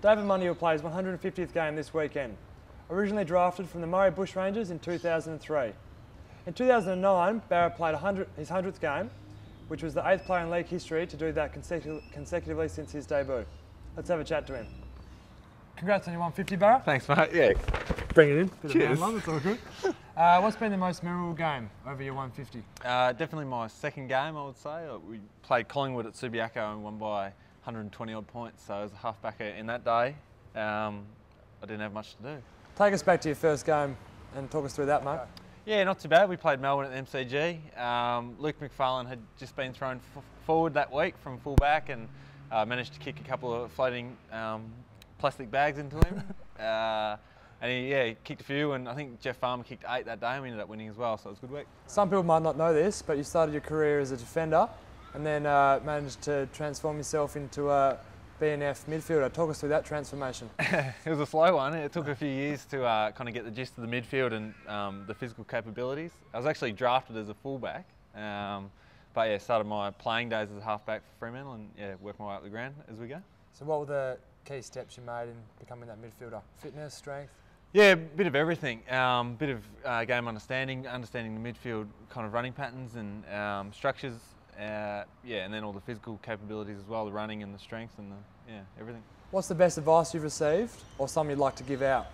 David Mundy will play his 150th game this weekend. Originally drafted from the Murray Bushrangers in 2003. In 2009, Boer played his 100th game, which was the 8th player in league history to do that consecutively since his debut. Let's have a chat to him. Congrats on your 150, Boer. Thanks, mate. Yeah, Bring it in. Cheers. It's all good. What's been the most memorable game over your 150? Definitely my second game, I would say. We played Collingwood at Subiaco and won by 120 odd points, so as a halfbacker in that day, I didn't have much to do. Take us back to your first game and talk us through that, mate. Yeah, not too bad. We played Melbourne at the MCG. Luke McFarlane had just been thrown forward that week from full back and managed to kick a couple of floating plastic bags into him. And he kicked a few, and I think Jeff Farmer kicked 8 that day, and we ended up winning as well, so it was a good week. Some people might not know this, but you started your career as a defender and then managed to transform yourself into a BNF midfielder. Talk us through that transformation. It was a slow one. It took a few years to kind of get the gist of the midfield and the physical capabilities. I was actually drafted as a fullback, but yeah, started my playing days as a halfback for Fremantle and yeah, worked my way up the ground as we go. So what were the key steps you made in becoming that midfielder? Fitness, strength? Yeah, a bit of everything. Bit of game understanding the midfield kind of running patterns and structures. Yeah, and then all the physical capabilities as well, the running and the strength and everything. What's the best advice you've received, or some you'd like to give out?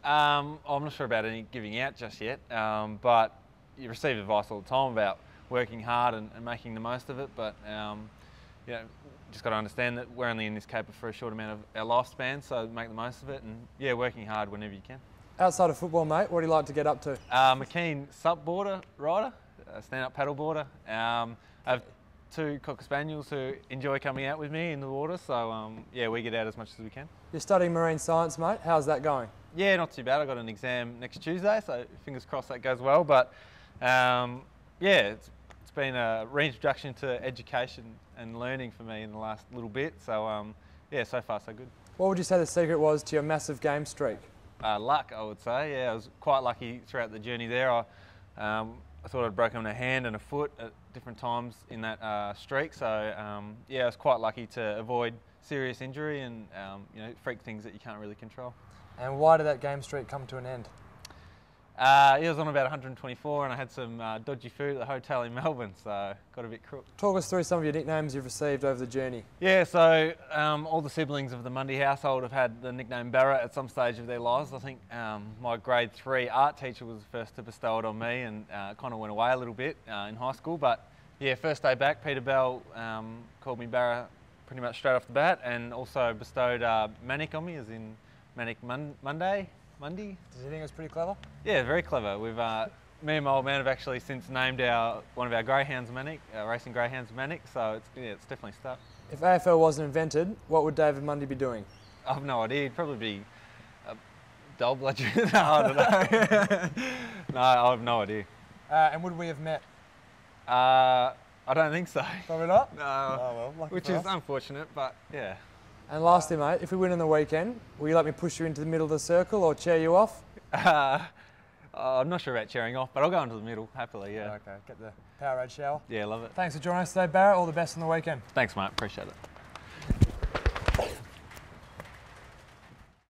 I'm not sure about any giving out just yet, but you receive advice all the time about working hard and making the most of it. But you know, just got to understand that we're only in this caper for a short amount of our lifespan, so make the most of it and yeah, working hard whenever you can. Outside of football, mate, what do you like to get up to? I'm a keen sup-boarder rider, stand-up paddle boarder. I have 2 Cocker Spaniels who enjoy coming out with me in the water, so yeah, we get out as much as we can. You're studying marine science, mate. How's that going? Yeah, not too bad. I've got an exam next Tuesday, so fingers crossed that goes well. But yeah, it's been a reintroduction to education and learning for me in the last little bit. So yeah, so far so good. What would you say the secret was to your massive game streak? Luck, I would say. Yeah, I was quite lucky throughout the journey there. I thought I'd broken a hand and a foot at different times in that streak, so yeah, I was quite lucky to avoid serious injury and you know, freak things that you can't really control. And why did that game streak come to an end? Yeah, I was on about 124 and I had some dodgy food at the hotel in Melbourne, so got a bit crook. Talk us through some of your nicknames you've received over the journey. Yeah, so all the siblings of the Mundy household have had the nickname Barra at some stage of their lives. I think my grade 3 art teacher was the first to bestow it on me and kind of went away a little bit in high school. But yeah, first day back, Peter Bell called me Barra pretty much straight off the bat and also bestowed Manic on me, as in Manic Monday. Did you think it was pretty clever? Yeah, very clever. We've me and my old man have actually since named one of our greyhounds Manic, racing greyhounds Manic. So it's definitely stuck. If AFL wasn't invented, what would David Mundy be doing? I have no idea. He'd probably be a doll bludgeon. No, I don't know. No, I have no idea. And would we have met? I don't think so. Probably not? No. Oh well, which is unfortunate, but yeah. And lastly, mate, if we win on the weekend, will you let me push you into the middle of the circle or cheer you off? I'm not sure about cheering off, but I'll go into the middle, happily, yeah. Okay, get the Powerade shower. Yeah, love it. Thanks for joining us today, Barrett. All the best on the weekend. Thanks, mate. Appreciate it.